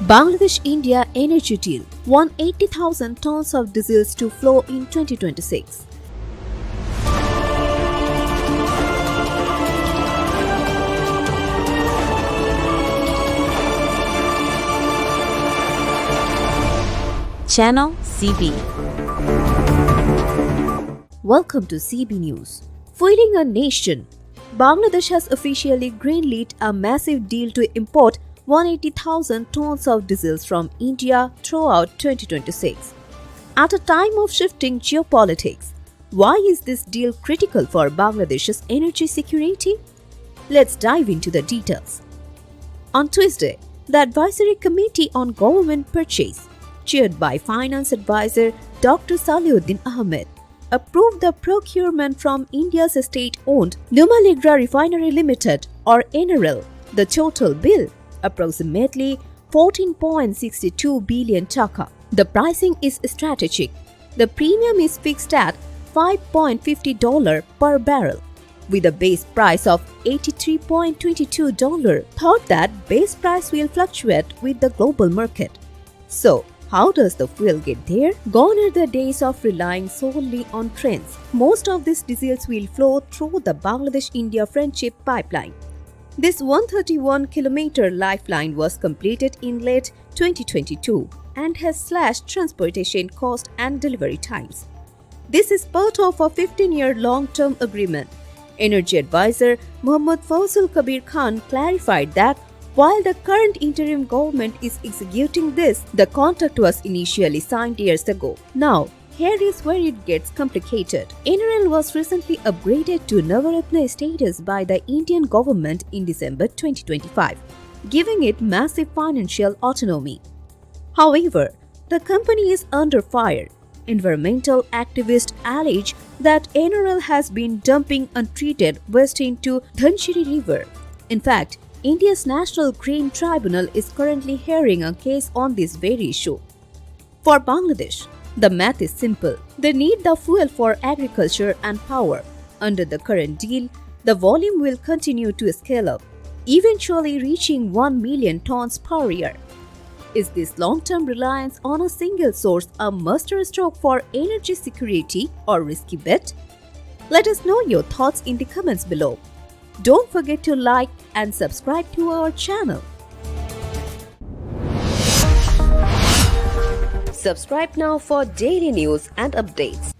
Bangladesh-India energy deal: 180,000 tons of diesel to flow in 2026. Channel CB. Welcome to CB News. Fueling a nation, Bangladesh has officially greenlit a massive deal to import 180,000 tons of diesel from India throughout 2026. At a time of shifting geopolitics, why is this deal critical for Bangladesh's energy security? Let's dive into the details. On Tuesday, the Advisory Committee on Government Purchase, chaired by Finance Advisor Dr. Salihuddin Ahmed, approved the procurement from India's state-owned Numaligarh Refinery Limited or NRL. The total bill, approximately 14.62 billion taka. The pricing is strategic. The premium is fixed at $5.50 per barrel, with a base price of $83.22. Thought that base price will fluctuate with the global market. So, how does the fuel get there? Gone are the days of relying solely on trains. Most of these diesels will flow through the Bangladesh-India Friendship Pipeline. This 131-kilometer lifeline was completed in late 2022 and has slashed transportation cost and delivery times. This is part of a 15-year long-term agreement. Energy advisor Muhammad Fazul Kabir Khan clarified that while the current interim government is executing this, the contract was initially signed years ago. Now, here is where it gets complicated. NRL was recently upgraded to Navaratna status by the Indian government in December 2025, giving it massive financial autonomy. However, the company is under fire. Environmental activists allege that NRL has been dumping untreated waste into Dhanshiri River. In fact, India's National Green Tribunal is currently hearing a case on this very issue. For Bangladesh, the math is simple. They need the fuel for agriculture and power. Under the current deal, the volume will continue to scale up, eventually reaching 1 million tons per year. Is this long-term reliance on a single source a masterstroke for energy security or risky bet? Let us know your thoughts in the comments below. Don't forget to like and subscribe to our channel. Subscribe now for daily news and updates.